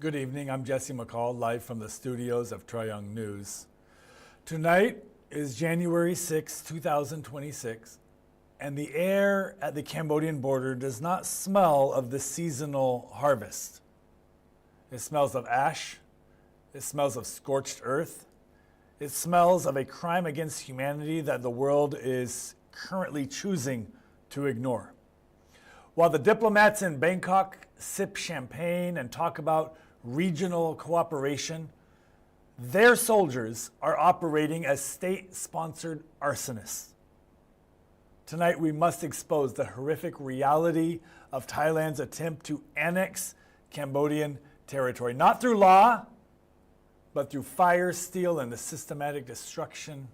Good evening. I'm Jesse McCall, live from the studios of Troy Young News. Tonight is January 6, 2026, and the air at the Cambodian border does not smell of the seasonal harvest. It smells of ash. It smells of scorched earth. It smells of a crime against humanity that the world is currently choosing to ignore. While the diplomats in Bangkok sip champagne and talk about regional cooperation, their soldiers are operating as state-sponsored arsonists. Tonight, we must expose the horrific reality of Thailand's attempt to annex Cambodian territory, not through law, but through fire, steel, and the systematic destruction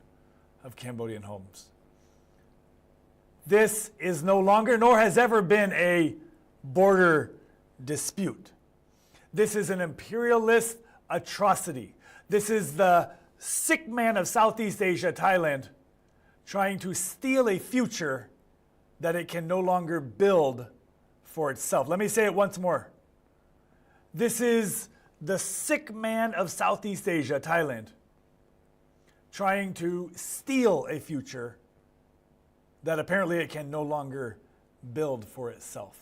of Cambodian homes. This is no longer, nor has ever been, a border dispute. This is an imperialist atrocity. This is the sick man of Southeast Asia, Thailand, trying to steal a future that it can no longer build for itself. Let me say it once more. This is the sick man of Southeast Asia, Thailand, trying to steal a future that apparently it can no longer build for itself.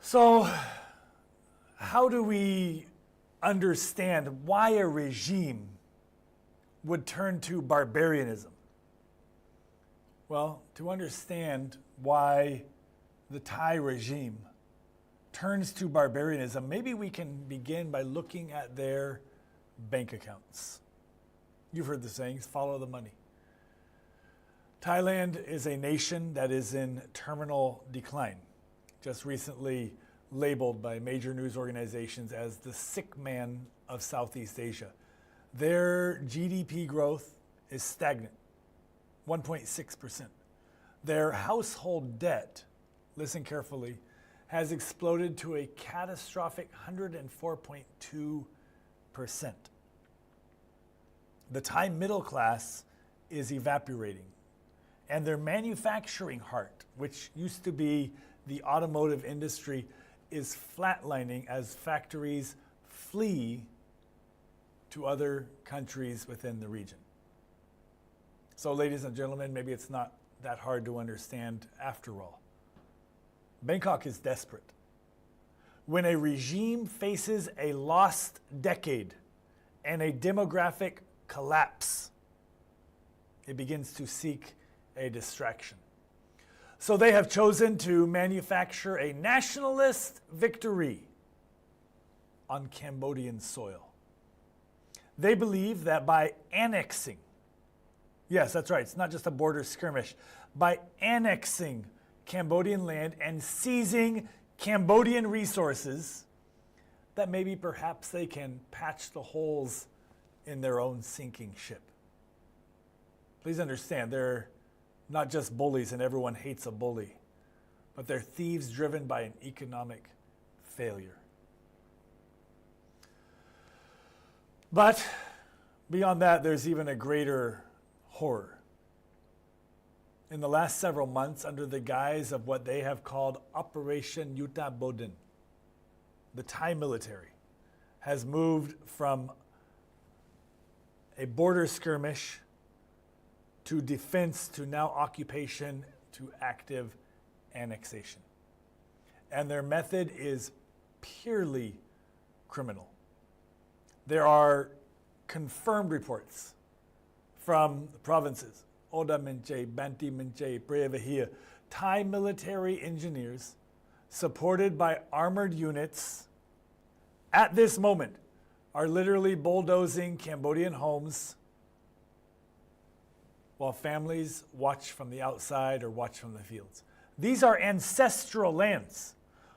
So, how do we understand why a regime would turn to barbarianism? Well, to understand why the Thai regime turns to barbarianism, maybe we can begin by looking at their bank accounts. You've heard the sayings, follow the money. Thailand is a nation that is in terminal decline, just recently labeled by major news organizations as the sick man of Southeast Asia. Their GDP growth is stagnant, 1.6%. Their household debt, listen carefully, has exploded to a catastrophic 104.2%. The Thai middle class is evaporating, and their manufacturing heart, which used to be the automotive industry, is flatlining as factories flee to other countries within the region. So, ladies and gentlemen, maybe it's not that hard to understand after all. Bangkok is desperate. When a regime faces a lost decade and a demographic collapse, it begins to seek a distraction. So they have chosen to manufacture a nationalist victory on Cambodian soil. They believe that by annexing, yes, that's right, it's not just a border skirmish, by annexing Cambodian land and seizing Cambodian resources, that maybe perhaps they can patch the holes in their own sinking ship. Please understand, they're not just bullies and everyone hates a bully, but they're thieves driven by an economic failure. But beyond that, there's even a greater horror. In the last several months, under the guise of what they have called Operation Yuta Bodin, the Thai military has moved from a border skirmish to defense, to now occupation, to active annexation. And their method is purely criminal. There are confirmed reports from the provinces, Oda Minche, Banti Minche, Brevahia, Thai military engineers supported by armored units at this moment are literally bulldozing Cambodian homes while families watch from the outside or watch from the fields. These are ancestral lands,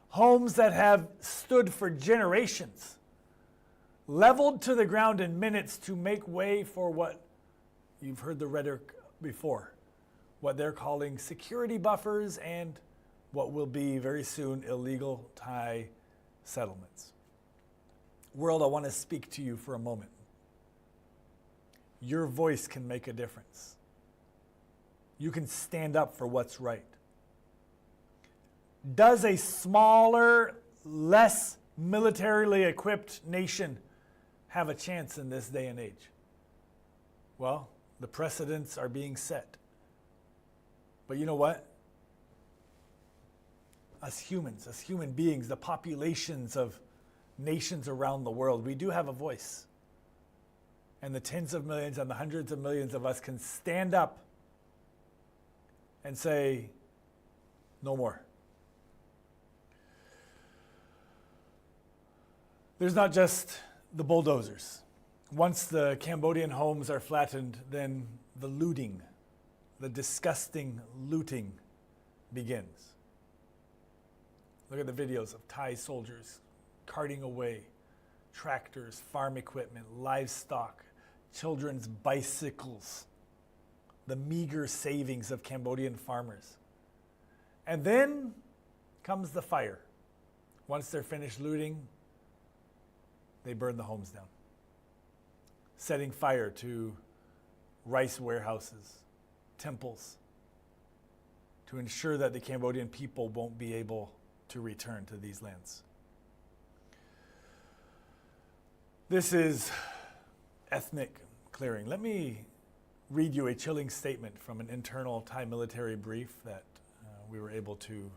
homes that have stood for generations, leveled to the ground in minutes to make way for what you've heard the rhetoric before, what they're calling security buffers and what will be very soon illegal Thai settlements. World, I want to speak to you for a moment. Your voice can make a difference. You can stand up for what's right. Does a smaller, less militarily equipped nation have a chance in this day and age? Well, the precedents are being set. But you know what? As humans, as human beings, the populations of nations around the world, we do have a voice. And the tens of millions and the hundreds of millions of us can stand up and say, no more. There's not just the bulldozers. Once the Cambodian homes are flattened, then the looting, the disgusting looting begins. Look at the videos of Thai soldiers carting away tractors, farm equipment, livestock, children's bicycles, the meager savings of Cambodian farmers. And then comes the fire. Once they're finished looting, they burn the homes down, setting fire to rice warehouses, temples, to ensure that the Cambodian people won't be able to return to these lands. This is ethnic clearing. Let me read you a chilling statement from an internal Thai military brief that we were able to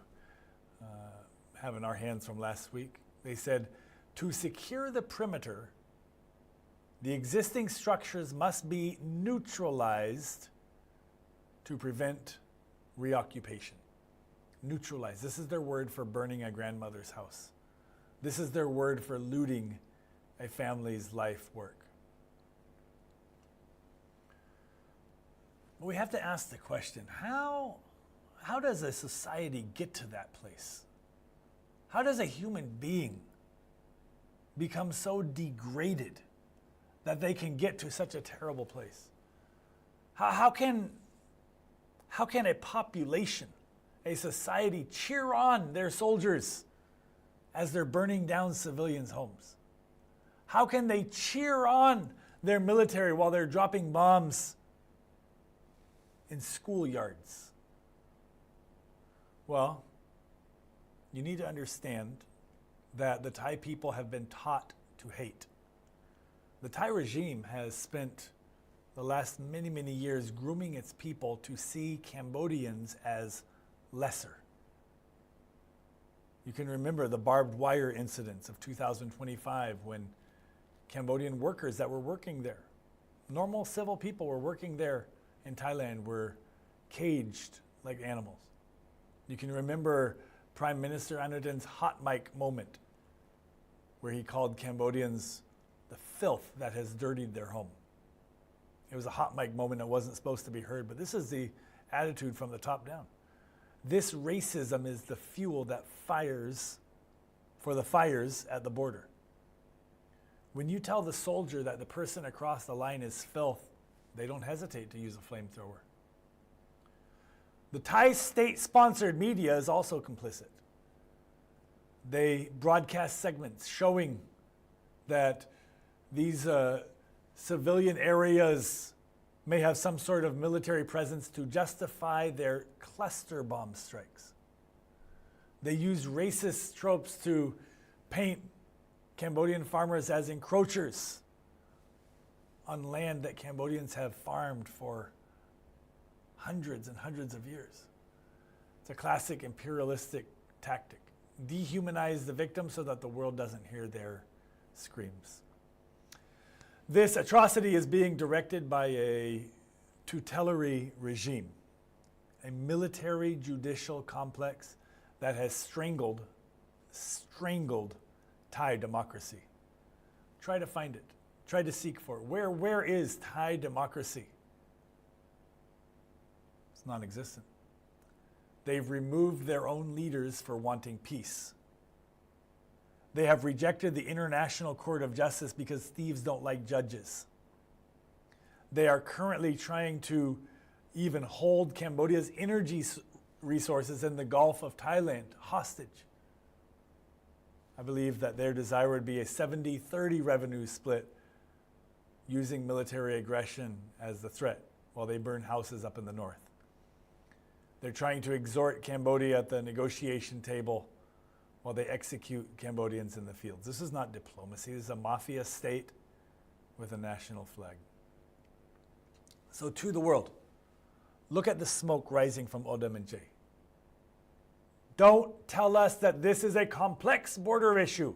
have in our hands from last week. They said, to secure the perimeter, the existing structures must be neutralized to prevent reoccupation. Neutralize. This is their word for burning a grandmother's house. This is their word for looting a family's life work. But we have to ask the question, how does a society get to that place? How does a human being become so degraded that they can get to such a terrible place? How can a population, a society, cheer on their soldiers as they're burning down civilians' homes? How can they cheer on their military while they're dropping bombs in schoolyards? Well, you need to understand that the Thai people have been taught to hate. The Thai regime has spent the last many, many years grooming its people to see Cambodians as lesser. You can remember the barbed wire incidents of 2025 when Cambodian workers that were working there, normal civil people were working there in Thailand, were caged like animals. You can remember Prime Minister Anutin's hot mic moment where he called Cambodians the filth that has dirtied their home. It was a hot mic moment that wasn't supposed to be heard, but this is the attitude from the top down. This racism is the fuel that fires for the fires at the border. When you tell the soldier that the person across the line is filth, they don't hesitate to use a flamethrower. The Thai state-sponsored media is also complicit. They broadcast segments showing that these civilian areas may have some sort of military presence to justify their cluster bomb strikes. They use racist tropes to paint Cambodian farmers as encroachers on land that Cambodians have farmed for hundreds and hundreds of years. It's a classic imperialistic tactic. Dehumanize the victim so that the world doesn't hear their screams. This atrocity is being directed by a tutelary regime, a military judicial complex that has strangled Thai democracy. Try to find it. Try to seek for it. Where is Thai democracy? It's non-existent. They've removed their own leaders for wanting peace. They have rejected the International Court of Justice because thieves don't like judges. They are currently trying to even hold Cambodia's energy resources in the Gulf of Thailand hostage. I believe that their desire would be a 70-30 revenue split using military aggression as the threat while they burn houses up in the north. They're trying to exhort Cambodia at the negotiation table while they execute Cambodians in the fields. This is not diplomacy. This is a mafia state with a national flag. So to the world, look at the smoke rising from Odem and Jay. Don't tell us that this is a complex border issue.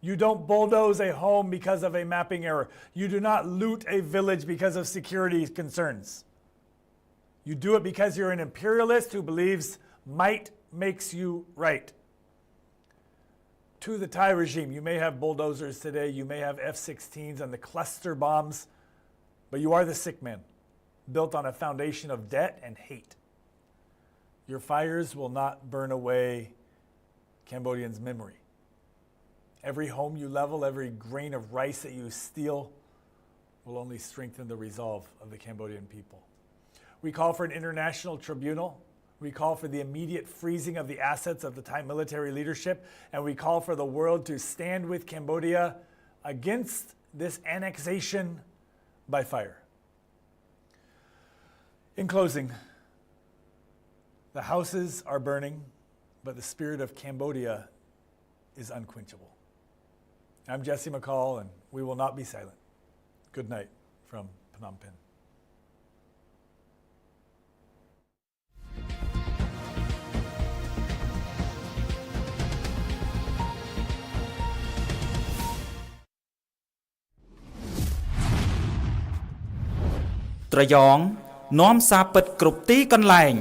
You don't bulldoze a home because of a mapping error. You do not loot a village because of security concerns. You do it because you're an imperialist who believes might makes you right. To the Thai regime, you may have bulldozers today, you may have F-16s and the cluster bombs, but you are the sick man, built on a foundation of debt and hate. Your fires will not burn away Cambodians' memory. Every home you level, every grain of rice that you steal will only strengthen the resolve of the Cambodian people. We call for an international tribunal. We call for the immediate freezing of the assets of the Thai military leadership, and we call for the world to stand with Cambodia against this annexation by fire. In closing, the houses are burning, but the spirit of Cambodia is unquenchable. I'm Jesse McCall, and we will not be silent. Good night from Phnom Penh. Tra Yong នាំសារពិតគ្រប់ទីកន្លែង